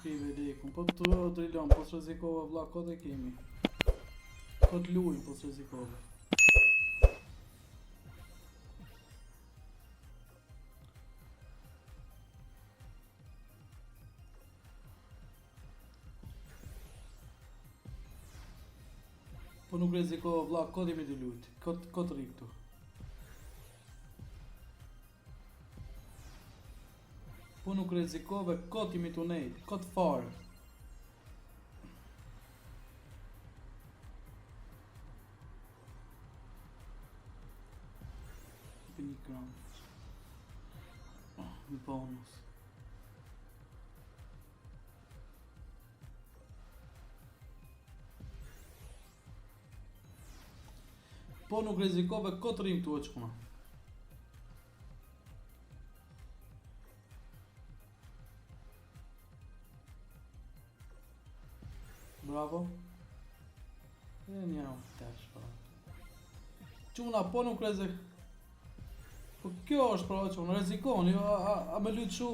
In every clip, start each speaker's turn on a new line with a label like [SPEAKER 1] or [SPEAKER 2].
[SPEAKER 1] Kemi lekun, po të drilon, po të rrezikove vlla, kot e kemi. Kot luajm, po të rrezikove. Po nuk rrezikove vlla, kot jemi të lut. Kot rri këtu. Po nuk rrezikove, kot jemi të nejt, kot fare. Për një kram. Një bonus. Po nuk rrezikove, kot rrim këtu o çuna. Bravo. E një tash pa. Çuna po nuk rrezik. Po kjo është pra çuna, rrezikoni, a më lut shu.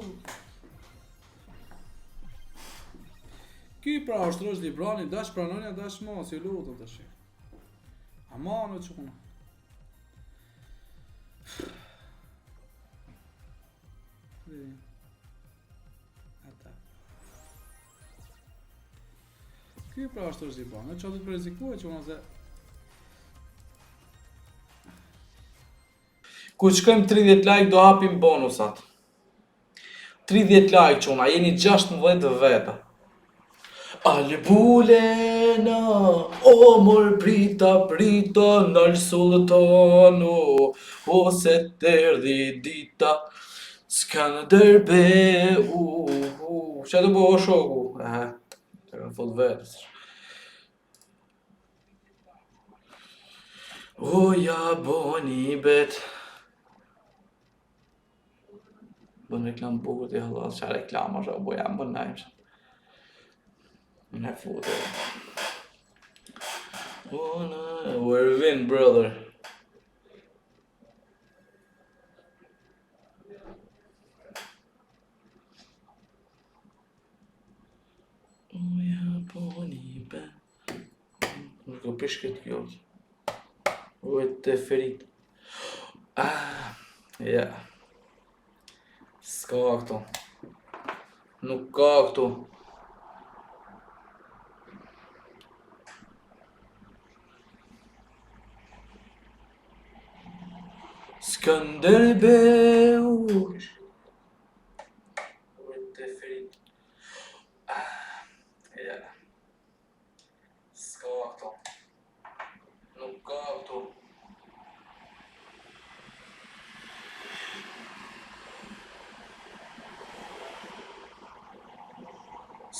[SPEAKER 1] Ky pra është Rosh Librani, dash pranonja, dash mos, ju lutem tash. Aman o çuna. Ky pra është Rosh Librani, çfarë do të rrezikohet çuna se ku shkojmë 30 like do hapim bonusat. 30 like çuna, jeni 16 veta. Albulena, o mor brita, nal sultanu, ose t'erdhi dita, Skanderbeu. Çfarë do bëu shoku? Të kanë fut vetës. O ja boni bet. Bën reklam bukur ti hallas, çfarë reklam është, apo jam bën najm. Në futë. Oh no, we're win, brother. Oh ja boni bet. Nuk do pish këtë kjo. O e të ferit. Ja. S'ka këto. Nuk ka këto. Skanderbeu. O e të ferit. Ja. S'ka këto. Nuk ka këto.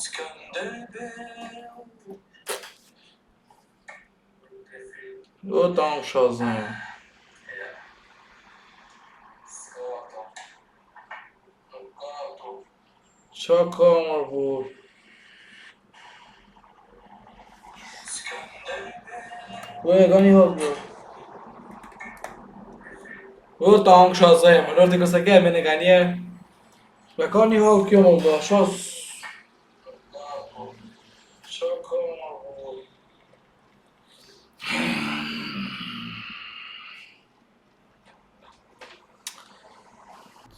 [SPEAKER 1] Skanderbeu. O tam shazën. Qa ka mër bur? E ka një hak bur. O ta angsha zemë, nërti këse kemi në ka nje. E ka një hak kjo më bë, shas. Qa ka mër bur?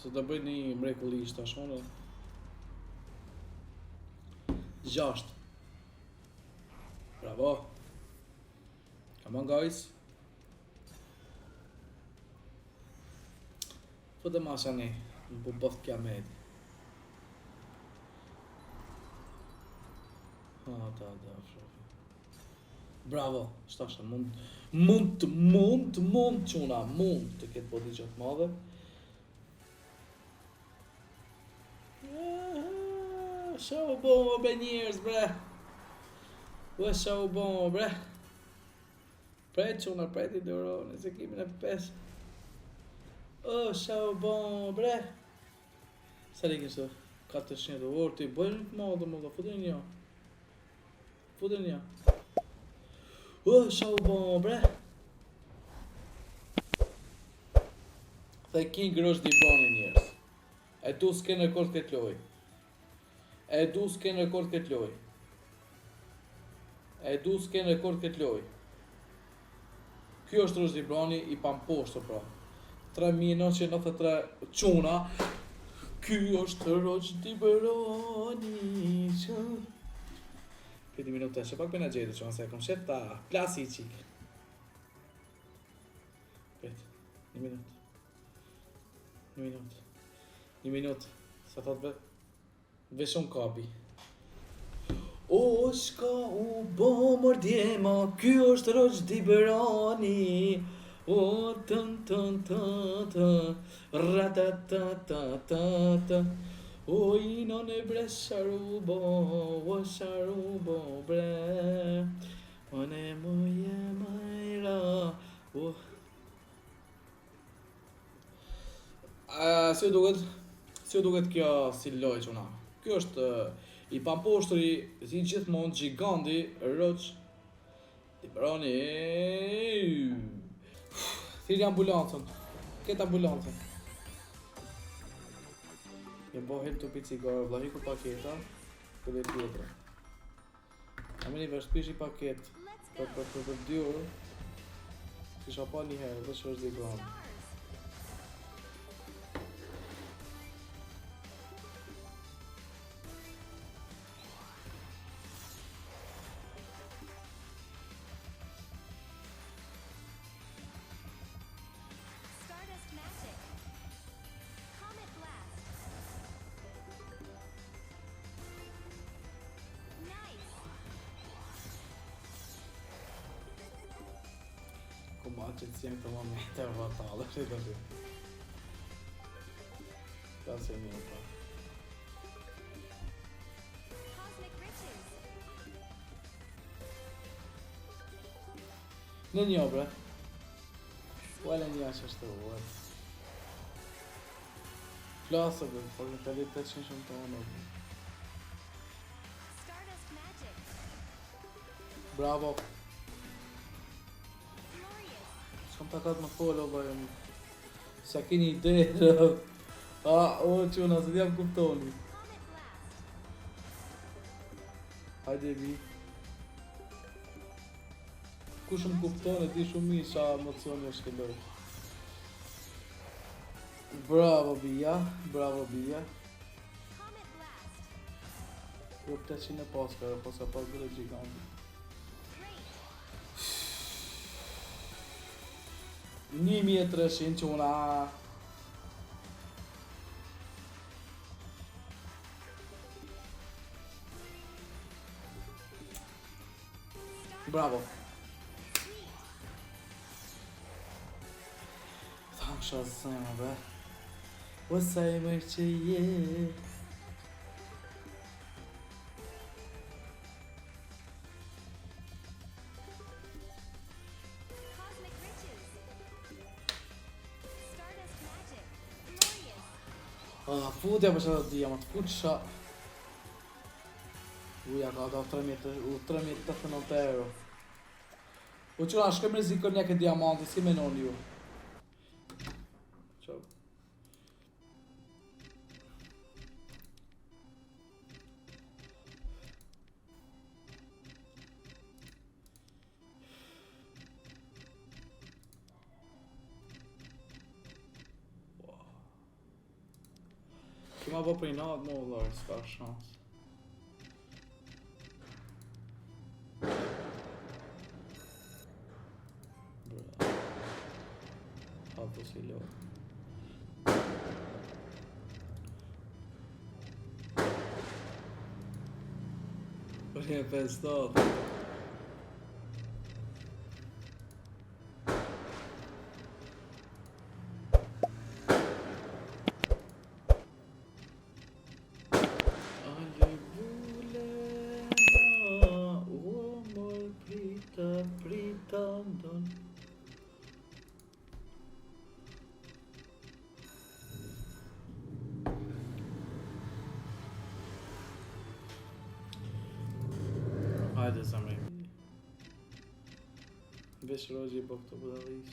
[SPEAKER 1] Se të bëjt një mrekullisht tash më. 6. Bravo. Come on guys. Po të masha ne, më po bëft kja med. Bravo, shtasha, mund quna, mund të ketë bodi gjatë madhe. Qa u bo më bre njerëz bre. Qa u bo më bre. Pret quna, pret i duroni, se kemi në 5. Qa u bo më bre. Sa li kështë 400 orë, ti bëjnë të madhe më dhe, futën një. Futën një. Qa u bo më bre. Dhe King Rosh Librani njerëz. E tu s'ke në kort këtë loj. E du s'ken rekord këtë loj. Kjo është Rozi Brani i pamposhtur pra. 3993 quna. Ky është Rozi Brani. Këtë minuta që pak bëna gjejtë quna se kom shet ta plasi i qik. Këtë, një minut. Sa thot vet? Veshon kapi. O shka u bo mordjema, ky është Rozi Brani. O tën tën tën tën, ratatatata. O ino ne bre sharubo, o sharubo bre. O ne moje majra. Si u duket kjo si loj quna. Kjo është i pamposhtri, si gjithmonë giganti, Rozi Brani. Thiri ambulancën. Këtë ambulancën. Je bohem të pi cigare, vlla hiku paketa. Këtë tjetra. A meni vëshpish i paket. Për 2 orë. Kisha pa një herë, veç Rozi Brani. Ma që të jem të momente fatale, që të të ta se një pa. Në një bre. Uale një që është të uat. Flasë bre, por në të litë të që shumë të onë bre. Bravo. S'kam takat më follo bëjmë. Sa kini ide. O quna, se t'jam kuptoni. Hajde vi. Kush më kuptoni, ti shumë mi sa emocioni është këlloj. Bravo Bia. Jo 800 e paskare, po sa pas bërë giganti. 1300 quna. Bravo. Thamë shazëma be. Wasa e mërë që je. Futja për që të dhja, ma të fut që uja ka da 3.089 euro. U qëra, shkem rizikon një këtë diamanti, si menon ju? Qo? Ma bo për i natë më ullorë, s'ka shans. Bra. Hapo si lo. Për një 500. Hajde Zamri. Vesh Rozi po këto budalliq.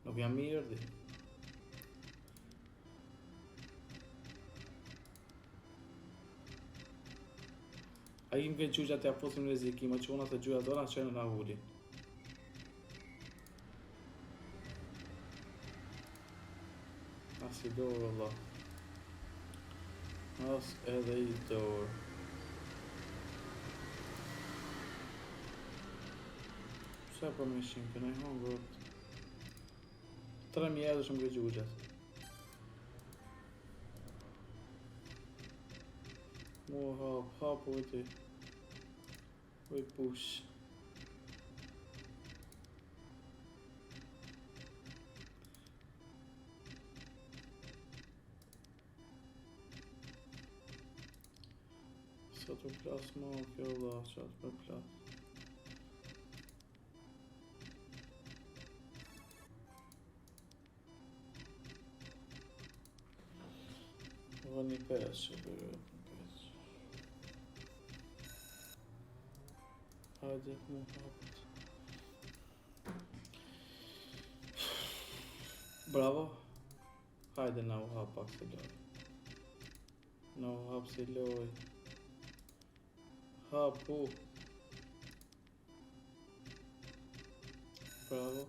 [SPEAKER 1] Nuk jam mirë di. A im ke gjugja t'ja posim rrezikim, që unë atë gjuja dona që në uli. As I dorë, Allah. As edhe I dorë. Sa për me shimë, këna I hongër. 3.000 edhe shumë ke gjugjat. Mu hap, ujti. Uj push. Sa të plas ma kjo Allah, qatë për plas. Një 5 që bërë, 5. Hajde, mu hapët. Bravo. Hajde na u hap pak si loj. Na u hap si loj. Hapu. Bravo.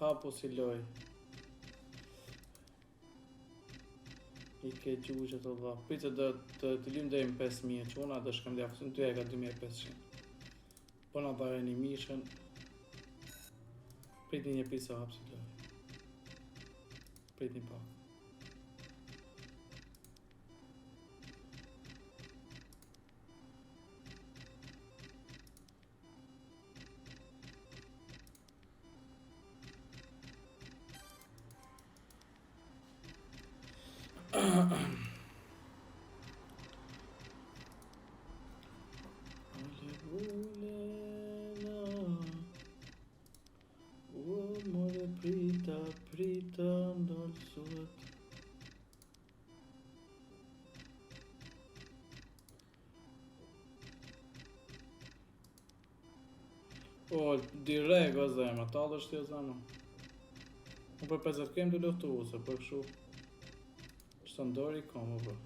[SPEAKER 1] Hapu si loj. I ke gjugjet Allah. Pritë të lymë dhe më 5.000 që una dhe shkëm dhe afësën të e ka 2.500. Po na bare një mishën. Pritë një pisa hapë si loj. Pritë një pak. Prita ndalë sot. O, direkt o zemra, talë është jo zemra. Unë për 50 kem të luftu se për këshu që të ndori kam o bë.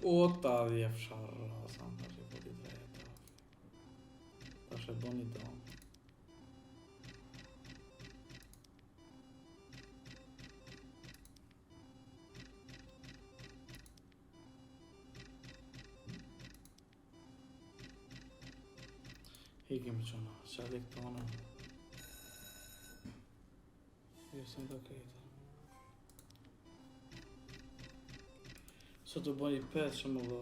[SPEAKER 1] O, ta dhje fsharë, sa më të po t'i drejta. Ta shë do një donë. Hikim qëna, qalik tonë. Jesën të kejta. Sot të bëj 5 që më dho.